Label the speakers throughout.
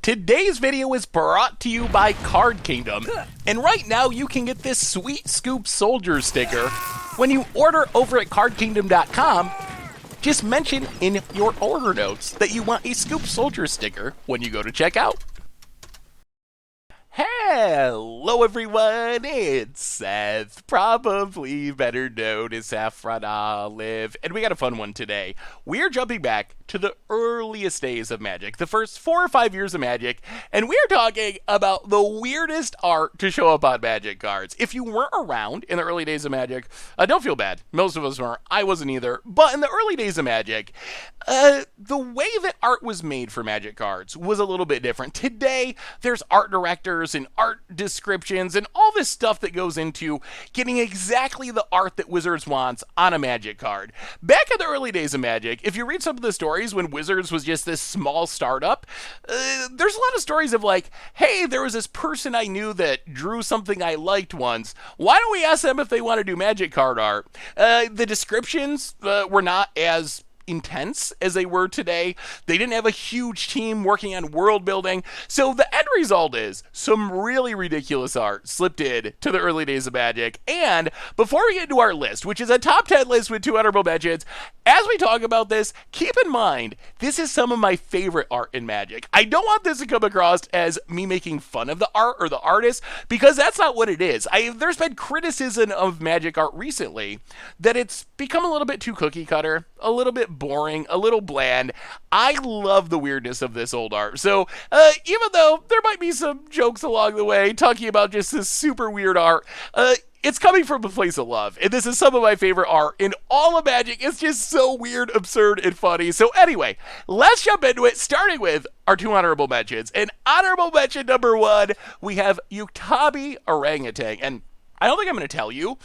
Speaker 1: Today's video is brought to you by Card Kingdom, and right now you can get this sweet Scoop Soldier sticker when you order over at cardkingdom.com. Just mention in your order notes that you want a Scoop Soldier sticker when you go to checkout. Hello everyone, it's Seth, probably better known as Saffron Olive, and we got a fun one today. We're jumping back to the earliest days of Magic, the first 4 or 5 years of Magic, and we're talking about the weirdest art to show up on Magic cards. If you weren't around in the early days of Magic, don't feel bad, most of us weren't, I wasn't either, but in the early days of Magic, the way that art was made for Magic cards was a little bit different. Today, there's art directors and art descriptions and all this stuff that goes into getting exactly the art that Wizards wants on a Magic card. Back in the early days of Magic, if you read some of the stories when Wizards was just this small startup, there's a lot of stories of like, hey, there was this person I knew that drew something I liked once. Why don't we ask them if they want to do Magic card art? The descriptions were not as intense as they were today. They didn't have a huge team working on world building. So the end result is some really ridiculous art slipped in to the early days of Magic. And before we get into our list, which is a top 10 list with 2 honorable mentions, as we talk about this, keep in mind, this is some of my favorite art in Magic. I don't want this to come across as me making fun of the art or the artist, because that's not what it is. There's been criticism of Magic art recently that it's become a little bit too cookie cutter, a little bit boring, a little bland. I love the weirdness of this old art. So even though there might be some jokes along the way talking about just this super weird art, it's coming from a place of love, and this is some of my favorite art in all of Magic. It's just so weird, absurd, and funny. So anyway, let's jump into it, starting with our 2 honorable mentions. And honorable mention number 1, we have Utabi Orangutan. And I don't think I'm going to tell you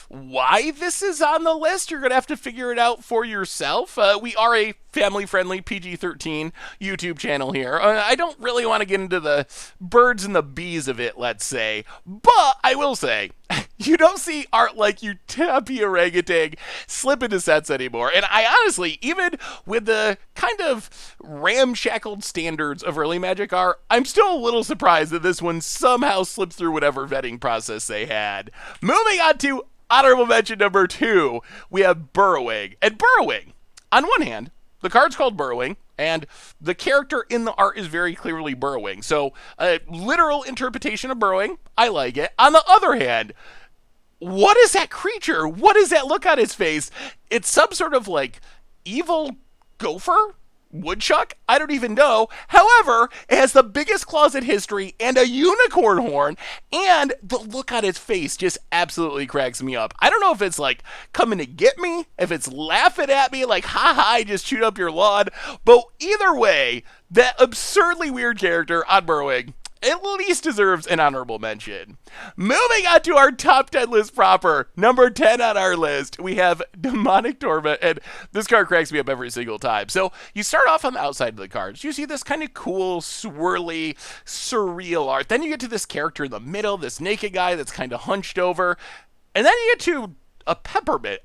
Speaker 1: why this is on the list. You're going to have to figure it out for yourself. We are a family-friendly PG-13 YouTube channel here. I don't really want to get into the birds and the bees of it, let's say. But I will say, you don't see art like Utabi Orangutan slip into sets anymore. And I honestly, even with the kind of ramshackled standards of early Magic art, I'm still a little surprised that this one somehow slipped through whatever vetting process they had. Moving on to honorable mention number 2, we have Burrowing. And Burrowing, on one hand, the card's called Burrowing, and the character in the art is very clearly burrowing. So, literal interpretation of burrowing, I like it. On the other hand, what is that creature? What does that look on his face? It's some sort of like evil gopher? Woodchuck? I don't even know. However, it has the biggest claws in history and a unicorn horn, and the look on its face just absolutely cracks me up. I don't know if it's like coming to get me, if it's laughing at me like, haha, I just chewed up your lawn, but either way, that absurdly weird character on Burrowing at least deserves an honorable mention. Moving on to our top 10 list proper, number 10 on our list, we have Demonic Torment, and this card cracks me up every single time. So you start off on the outside of the cards. You see this kind of cool, swirly, surreal art. Then you get to this character in the middle, this naked guy that's kind of hunched over, and then you get to a peppermint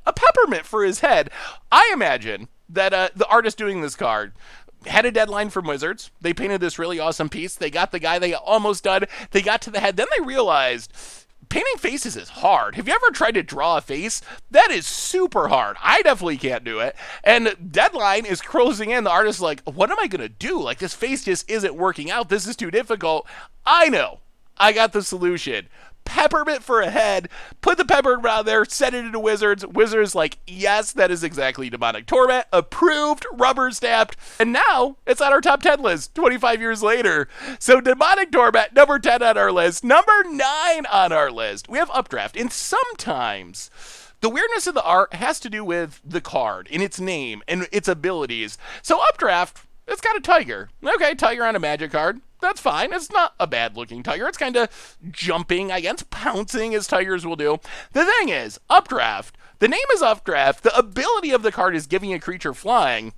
Speaker 1: for his head. I imagine that the artist doing this card had a deadline from Wizards. They painted this really awesome piece. They got the guy, they got almost done. They got to the head. Then they realized painting faces is hard. Have you ever tried to draw a face? That is super hard. I definitely can't do it. And deadline is closing in. The artist's like, what am I going to do? Like, this face just isn't working out. This is too difficult. I know. I got the solution. Peppermint for a head, put the peppermint out there, send it into Wizards. Wizards like, yes, that is exactly Demonic Torment, approved, rubber stamped, and now it's on our top 10 list 25 years later. So Demonic Torment, number 10 on our list. Number 9 on our list, we have Updraft, and sometimes the weirdness of the art has to do with the card and its name and its abilities. So Updraft, it's got a tiger. Okay, tiger on a Magic card. That's fine. It's not a bad-looking tiger. It's kind of jumping, I guess, pouncing as tigers will do. The thing is, Updraft, the name is Updraft. The ability of the card is giving a creature flying.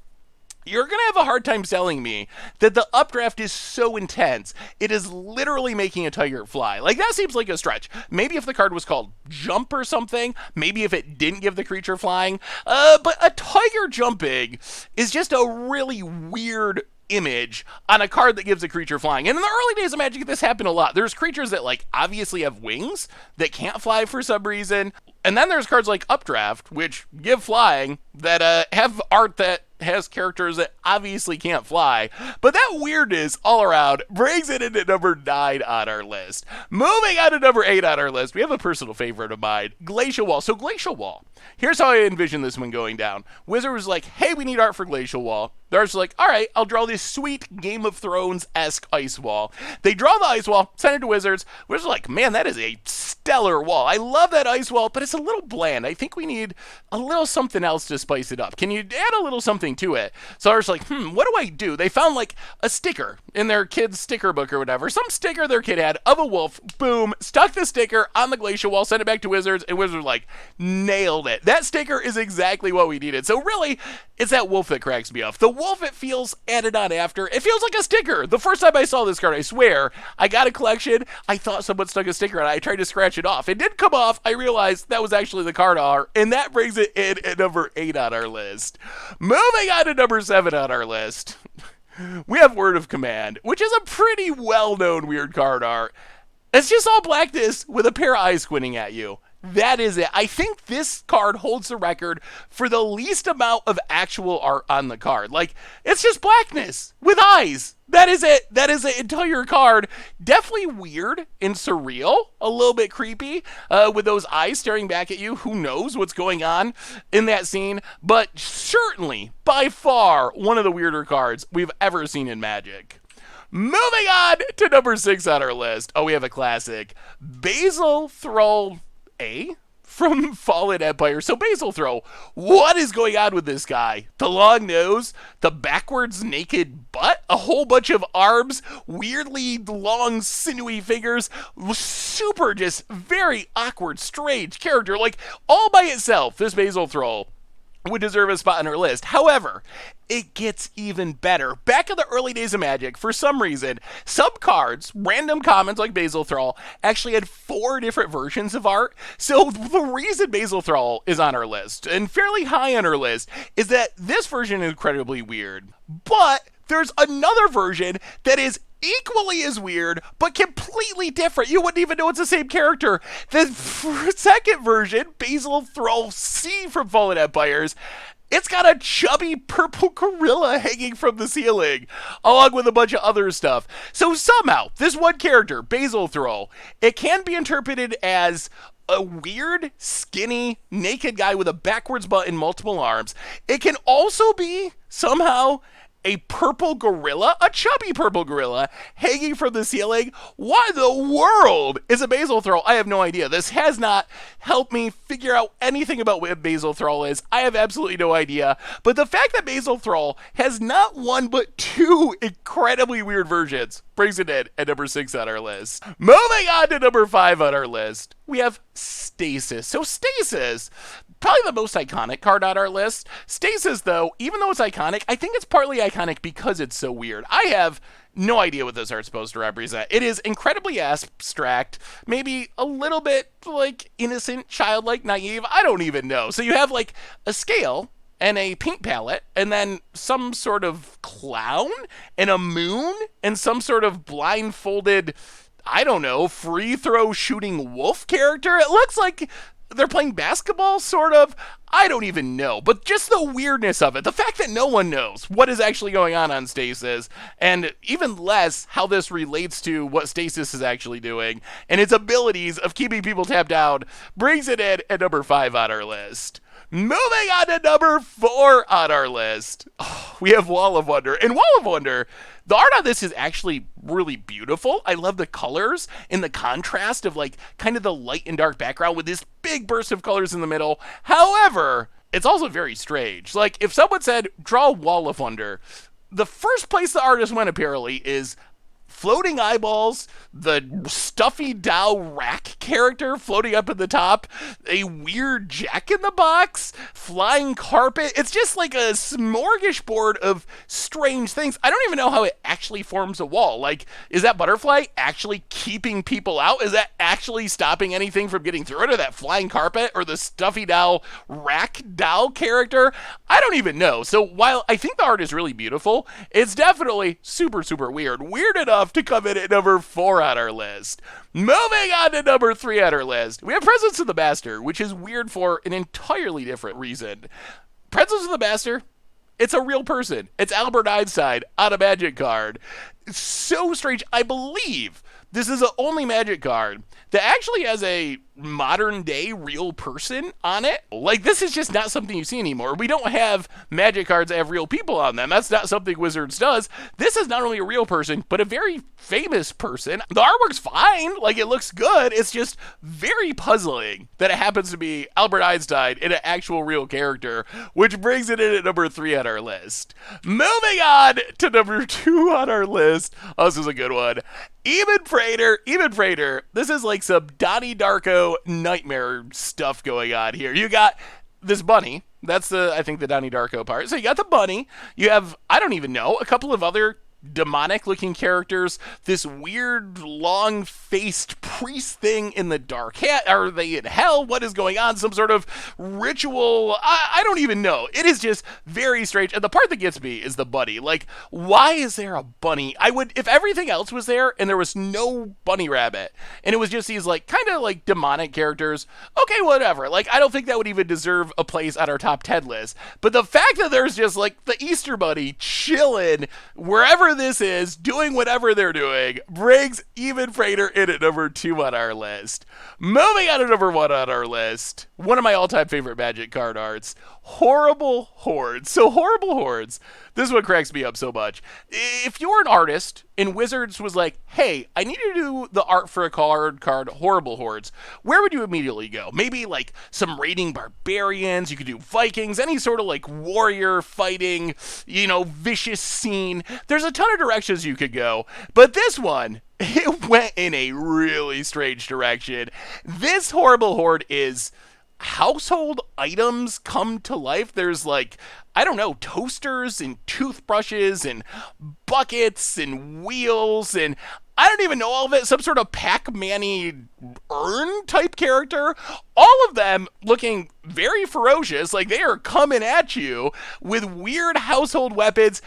Speaker 1: you're going to have a hard time selling me that the updraft is so intense, it is literally making a tiger fly. Like, that seems like a stretch. Maybe if the card was called Jump or something, maybe if it didn't give the creature flying, but a tiger jumping is just a really weird image on a card that gives a creature flying. And in the early days of Magic, this happened a lot. There's creatures that, like, obviously have wings that can't fly for some reason. And then there's cards like Updraft, which give flying, that have art that has characters that obviously can't fly. But that weirdness all around brings it into number 9 on our list. Moving on to number 8 on our list, we have a personal favorite of mine, Glacial Wall. So Glacial Wall, here's how I envision this one going down. Wizard was like, hey, we need art for Glacial Wall. The artist's like, all right, I'll draw this sweet Game of Thrones-esque ice wall. They draw the ice wall, send it to Wizards. Wizards are like, man, that is a stellar wall. I love that ice wall, but it's a little bland. I think we need a little something else to spice it up. Can you add a little something to it? So I was like, what do I do? They found like a sticker in their kid's sticker book or whatever. Some sticker their kid had of a wolf. Boom. Stuck the sticker on the Glacial Wall, sent it back to Wizards, and Wizards were like, nailed it. That sticker is exactly what we needed. So really, it's that wolf that cracks me up. The wolf, it feels added on after. It feels like a sticker. The first time I saw this card, I swear, I got a collection. I thought someone stuck a sticker on it. I tried to scratch it off. It didn't come off. I realized that was actually the card art, and that brings it in at number 8 on our list. Moving on to number 7 on our list, we have Word of Command, which is a pretty well-known weird card art. It's just all blackness with a pair of eyes squinting at you. That is it. I think this card holds the record for the least amount of actual art on the card. Like, it's just blackness with eyes. That is it. That is the entire card. Definitely weird and surreal. A little bit creepy with those eyes staring back at you. Who knows what's going on in that scene? But certainly, by far, one of the weirder cards we've ever seen in Magic. Moving on to number 6 on our list. Oh, we have a classic. Basil Thrall A from Fallen Empire. So Basil Thrall, what is going on with this guy? The long nose, the backwards naked butt, a whole bunch of arms, weirdly long sinewy fingers, super just very awkward, strange character. Like, all by itself, this Basil Thrall would deserve a spot on our list. However, it gets even better. Back in the early days of Magic, for some reason, some cards, random commons like Basil Thrall, actually had 4 different versions of art. So the reason Basil Thrall is on our list, and fairly high on our list, is that this version is incredibly weird. But there's another version that is equally as weird, but completely different. You wouldn't even know it's the same character. The second version, Basil Thrall C from Fallen Empires, it's got a chubby purple gorilla hanging from the ceiling, along with a bunch of other stuff. So somehow, this one character, Basil Thrall, it can be interpreted as a weird, skinny, naked guy with a backwards butt and multiple arms. It can also be, somehow, a purple gorilla, a chubby purple gorilla, hanging from the ceiling. What in the world is a Basil Thrall? I have no idea. This has not helped me figure out anything about what Basil Thrall is. I have absolutely no idea. But the fact that Basil Thrall has not one but 2 incredibly weird versions brings it in at number 6 on our list. Moving on to number 5 on our list, we have Stasis. So Stasis, probably the most iconic card on our list. Stasis, though, even though it's iconic, I think it's partly iconic because it's so weird. I have no idea what this art's supposed to represent. It is incredibly abstract, maybe a little bit like innocent, childlike, naive. I don't even know. So you have like a scale and a paint palette, and then some sort of clown and a moon and some sort of blindfolded, I don't know, free throw shooting wolf character. It looks like they're playing basketball, sort of. I don't even know. But just the weirdness of it. The fact that no one knows what is actually going on Stasis, and even less how this relates to what Stasis is actually doing, and its abilities of keeping people tapped out, brings it in at number 5 on our list. Moving on to number 4 on our list, we have Wall of Wonder. And Wall of Wonder, the art on this is actually really beautiful. I love the colors and the contrast of like kind of the light and dark background with this big burst of colors in the middle. However, it's also very strange. Like if someone said, draw Wall of Wonder, the first place the artist went apparently is floating eyeballs, the stuffy Dow rack character floating up at the top, a weird jack-in-the-box, flying carpet. It's just like a smorgasbord of strange things. I don't even know how it actually forms a wall. Like, is that butterfly actually keeping people out? Is that actually stopping anything from getting through it? Or that flying carpet? Or the stuffy Dow rack Dow character? I don't even know. So while I think the art is really beautiful, it's definitely super, super weird. Weird enough to come in at number 4 on our list. Moving on to number 3 on our list, we have Presence of the Master, which is weird for an entirely different reason. Presence of the Master, it's a real person. It's Albert Einstein on a Magic card. It's so strange. I believe this is the only Magic card that actually has a modern day real person on it. Like, this is just not something you see anymore. We don't have Magic cards that have real people on them. That's not something Wizards does. This is not only a real person, but a very famous person. The artwork's fine. Like, it looks good. It's just very puzzling that it happens to be Albert Einstein in an actual real character, which brings it in at number 3 on our list. Moving on to number 2 on our list. Oh, this is a good one. Even Praetor. This is like some Donnie Darko nightmare stuff going on here. You got this bunny. That's I think the Donnie Darko part. So you got the bunny. You have, I don't even know, a couple of other demonic looking characters, this weird long-faced priest thing in the dark hat. Are they in hell? What is going on? Some sort of ritual? I don't even know. It is just very strange. And the part that gets me is the bunny. Like, why is there a bunny? I would, if everything else was there and there was no bunny rabbit and it was just these like kind of like demonic characters, okay, whatever. Like, I don't think that would even deserve a place on our top 10 list. But the fact that there's just like the Easter bunny chilling wherever this is, doing whatever they're doing, brings Even Praetor in at number 2 on our list. Moving on to number 1 on our list, one of my all-time favorite Magic card arts, Horrible Hordes. So Horrible Hordes, this is what cracks me up so much. If you were an artist and Wizards was like, hey, I need you to do the art for a card Horrible Hordes, where would you immediately go? Maybe like some raiding barbarians, you could do Vikings, any sort of like warrior fighting, vicious scene. There's a ton of directions you could go, but this one, it went in a really strange direction. This Horrible Horde is household items come to life. There's like, I don't know, toasters and toothbrushes and buckets and wheels and I don't even know all of it. Some sort of Pac-Man-y urn type character. All of them looking very ferocious. Like they are coming at you with weird household weapons.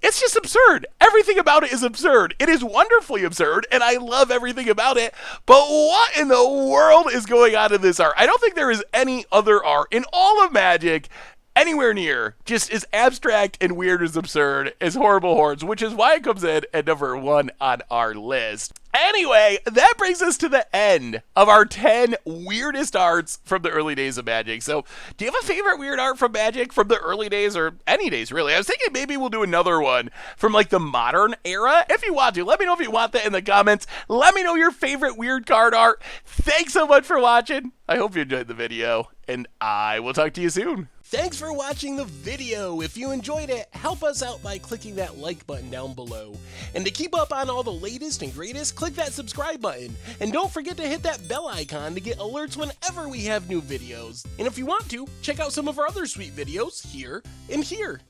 Speaker 1: It's just absurd. Everything about it is absurd. It is wonderfully absurd, and I love everything about it. But what in the world is going on in this art? I don't think there is any other art in all of Magic anywhere near just as abstract and weird as absurd as Horrible Hordes, which is why it comes in at number 1 on our list. Anyway, that brings us to the end of our 10 weirdest arts from the early days of Magic. So, do you have a favorite weird art from Magic from the early days or any days, really? I was thinking maybe we'll do another one from like the modern era. If you want to, let me know if you want that in the comments. Let me know your favorite weird card art. Thanks so much for watching. I hope you enjoyed the video, and I will talk to you soon. Thanks for watching the video. If you enjoyed it, help us out by clicking that like button down below. And to keep up on all the latest and greatest, click that subscribe button. And don't forget to hit that bell icon to get alerts whenever we have new videos. And if you want to, check out some of our other sweet videos here and here.